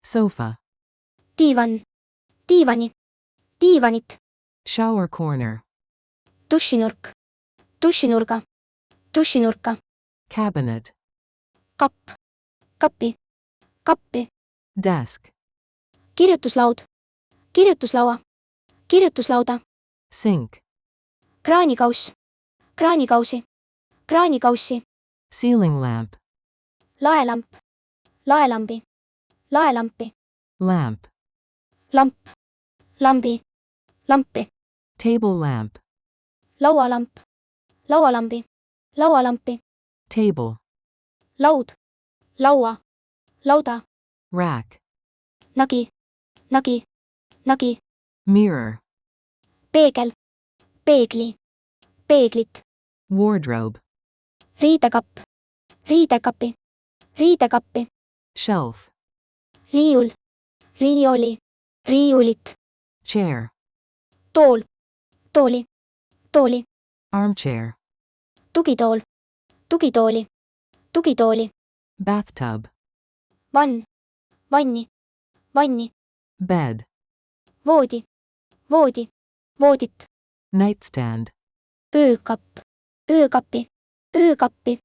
Sofa. diivan, diivani, diivanit, Shower corner. dušinurk, dušinurga, dušinurka, Cabinet. kapp, kappi, kappi, Desk. kirjutuslaud, kirjutuslaua, kirjutuslauda, Sink. kraanikauss, kraanikausi, kraanikaussi, Ceiling lamp. laelamp, laelambi, laelampi, Lamp. lamp, lambi, lampi, Table lamp. laualamp, laualambi, laualampi, Table. laud, laua, lauda, Rack. nagi, nagi, nagi, Mirror. peegel, peegli, peeglit, Wardrobe. riidekapp, riidekapi, riidekappi, Shelf. riiul, riioli, riiulit, Chair. tool, tooli, tooli, Armchair. tugitool, tugitooli, tugitooli, Bathtub. vann, vanni, vanni, Bed. voodi, voodi, voodit, Nightstand. öökapp, öökappi, öökappi,